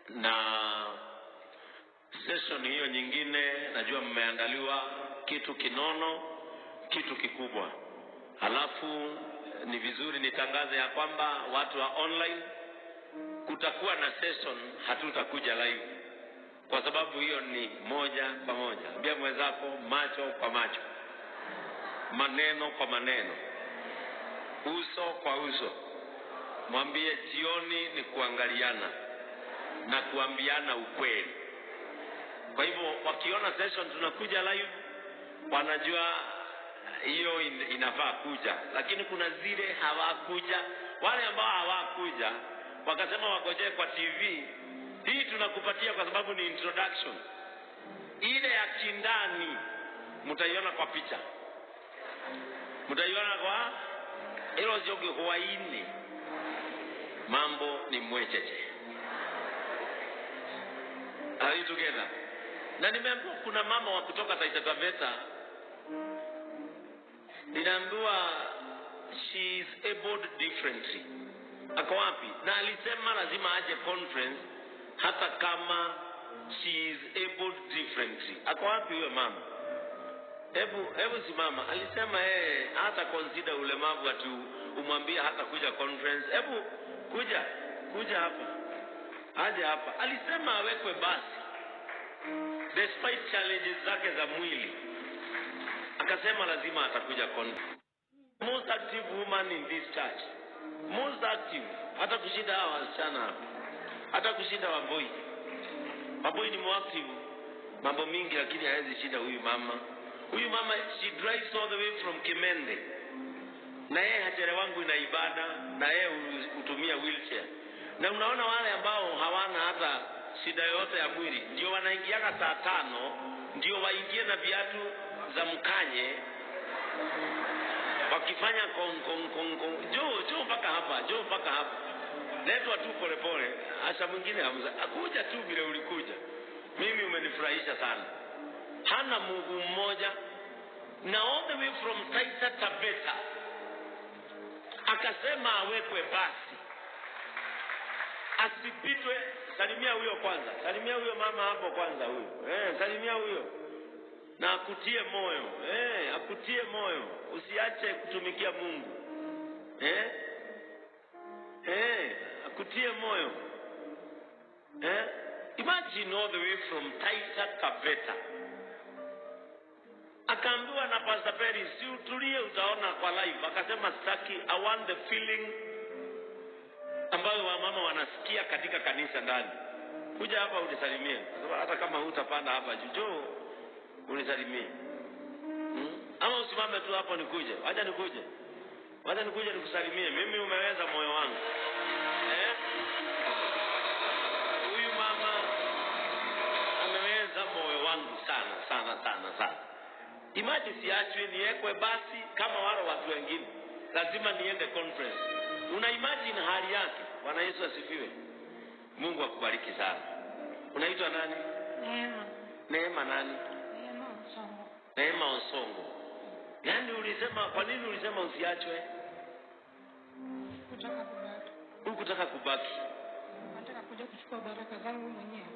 Na session hiyo nyingine najua mmeandaliwa kitu kinono, kitu kikubwa. Halafu ni vizuri nitangaze ya kwamba watu wa online kutakuwa na session, hatutakuja live kwa sababu hiyo ni moja kwa moja. Ambia mwenzako macho kwa macho, maneno kwa maneno, uso kwa uso. Mwambie jioni ni kuangaliana na kuambiana ukweli. Kwa hivyo wakiona session tunakuja live, wanajua hiyo inafaa kuja. Lakini kuna zile hawakuja, wale ambao hawakuja wakasema wagoje kwa TV. Hii tunakupatia kwa sababu ni introduction. Ile ya kindani mtaiona kwa picha, mtaiona kwa hilo jogi huwaini. Mambo ni mwecheche. Are you together? Na nimeambiwa kuna mama wa kutoka Taita Taveta, ninaambiwa she is abled differently. Ako wapi? Na alisema lazima aje conference hata kama she is abled differently. Ako wapi huyo mama? Hebu simama. Alisema hata consider ulemavu ati umwambie hata kuja conference. Hebu kuja hapa. Aje hapa. Alisema awekwe basi despite challenges zake za mwili. Akasema lazima atakuja conference. Most active woman in this church. Most active. Hata kushinda hawa wasichana hapa. Hata kushinda waboi. Waboi ni muactive mambo mingi, lakini hawezi shinda huyu mama. Huyu mama she drives all the way from Kimende. Na yeye hajere wangu ina ibada, na yeye hutumia wheelchair. Na unaona wale ambao hawana hata shida yote ya mwili ndio wanaingiaga saa 5, ndio waingie na viatu za mkanye wakifanya kong. Njoo mpaka hapa. Letwa tu pole pole. Acha mwingine akuja tu vile ulikuja. Mimi umenifurahisha sana. Hana Mungu mmoja, na all the way from Taita Taveta akasema awekwe basi, asipitwe. Salimia huyo kwanza. Salimia huyo mama hapo kwanza huyo. Salimia huyo. Na akutie moyo. Akutie moyo. Usiache kutumikia Mungu. Akutie moyo. Imagine all the way from Taita Taveta. Akaambiwa na Pastor Perry, si utulie utaona kwa live. Akasema sitaki, I want the feeling ambayo wamama wanasikia katika kanisa ndani. Kuja hapa unisalimie. Hata kama hutapanda hapa juu, unisalimie. Ama usimame tu hapo nikuje. Wacha nikuje nikusalimie. Mimi umeweza moyo wangu. Huyu mama ameweza moyo wangu sana. Imagine siachwe niwekwe basi kama wale watu wengine. Lazima niende conference. Una imagine hali yake. Bwana Yesu asifiwe. Mungu akubariki sana. Unaitwa nani? Neema nani? Neema Osongo. Yaani ulisema, kwa nini ulisema usiachwe? Kutaka kubaki. Nataka kuja kuchukua baraka zangu mwenyewe.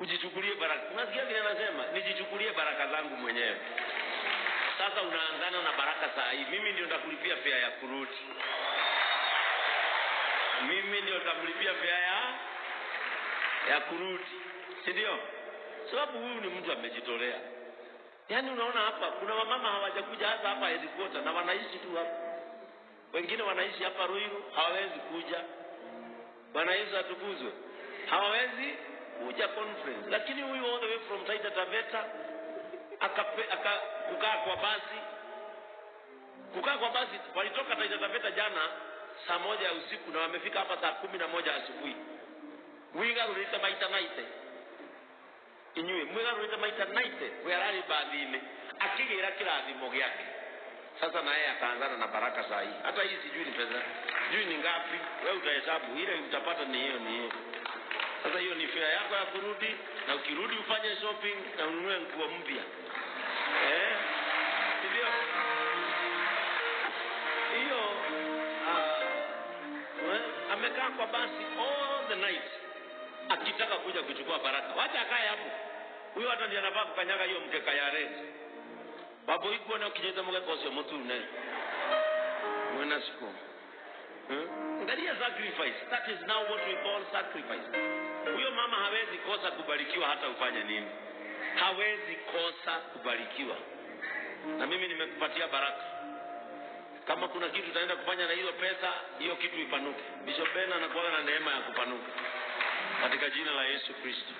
Ujichukulie baraka. Unasikia vile anasema, nijichukulie baraka zangu mwenyewe. Sasa unaanzana na baraka saa hii. Mimi ndio nitakulipia fare ya kurudi. Mimi ndio nitakulipia fare ya kurudi. Si ndio? Sababu huyu ni mtu amejitolea. Yaani unaona hapa kuna wamama hawajakuja hata hapa headquarter na wanaishi tu hapa. Wengine wanaishi hapa Ruiru, hawawezi kuja. Bwana Yesu atukuzwe. Hawawezi kuja conference. Lakini huyu all the way from Taita Taveta kukaa kwa basi. Walitoka Taita Taveta jana saa 1 ya usiku na wamefika hapa saa 11 asubuhi. Mwiga rulita maita naite. Inywe mwiga rulita maita naite. Wearari baadhine. Akigira kirathimo gyake. Sasa na yeye akaanzana na baraka saa hii. Hata hii sijui ni pesa. Sijui ni ngapi. Wewe utahesabu ile utapata ni hiyo. Sasa hiyo ni fare yako ya kurudi, na ukirudi ufanye shopping na ununue nguo mpya. Ndio. Hiyo amekaa kwa basi all the night ukitaka kuja kuchukua baraka, wacha akae hapo. Huyo hata ndiye anafaa kukanyaga hiyo mkeka ya red. Babu iko na kijeza mkeka osio mtu ne. Mwana siku. Angalia sacrifice. That is now what we call sacrifice. Huyo mama hawezi kosa kubarikiwa hata ufanye nini. Hawezi kosa kubarikiwa. Na mimi nimekupatia baraka. Kama kuna kitu utaenda kufanya na hiyo pesa, hiyo kitu ipanuke. Bishop Ben anakuwa na neema ya kupanuka. Katika jina la Yesu Kristo.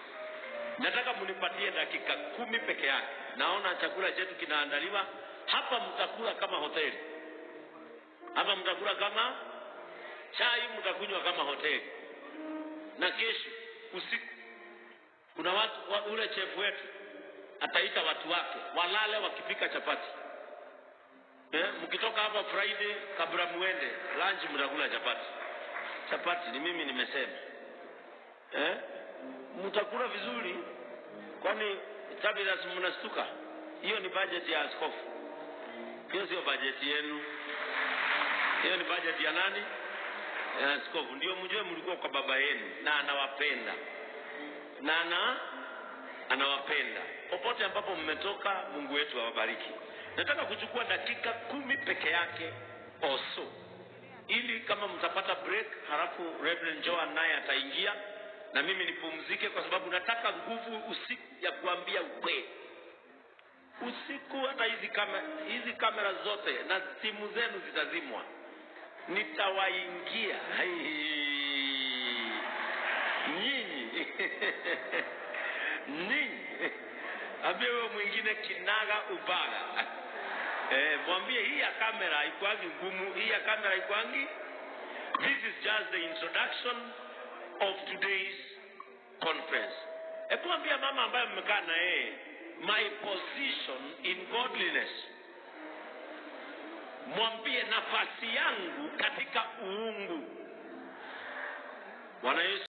Nataka mnipatie dakika 10 peke yake. Naona chakula chetu kinaandaliwa. Hapa mtakula kama hoteli. Hapa mtakula kama chai, mtakunywa kama hoteli. Na kesho usiku kuna watu ule chef wetu ataita watu wake walale wakipika chapati. Mkitoka hapa Friday kabla muende lunch mtakula chapati. Chapati ni mimi nimesema. Mtakula vizuri, kwani tabia mnastuka. Hiyo ni budget ya askofu. Hiyo sio budget yenu. Hiyo ni budget ya nani? Ya askofu. Ndio mjue mlikuwa kwa baba yenu na anawapenda. Na anawapenda. Popote ambapo mmetoka, Mungu wetu awabariki. Nataka kuchukua dakika 10 peke yake oso. Ili kama mtapata break, halafu Reverend Joan naye ataingia na mimi nipumzike, kwa sababu nataka nguvu usiku ya kuambia ukweli. Usiku hata hizi kamera zote na simu zenu zitazimwa. Nitawaingia. Nyinyi. Abewe mwingine kinaga ubaga. Mwambie hii ya kamera haikuangi ngumu, hii ya kamera haikuangi. This is just the introduction of today's conference. Mwambie mama ambaye mmekaa na yeye, my position in godliness. Mwambie nafasi yangu katika uungu. Bwana Yesu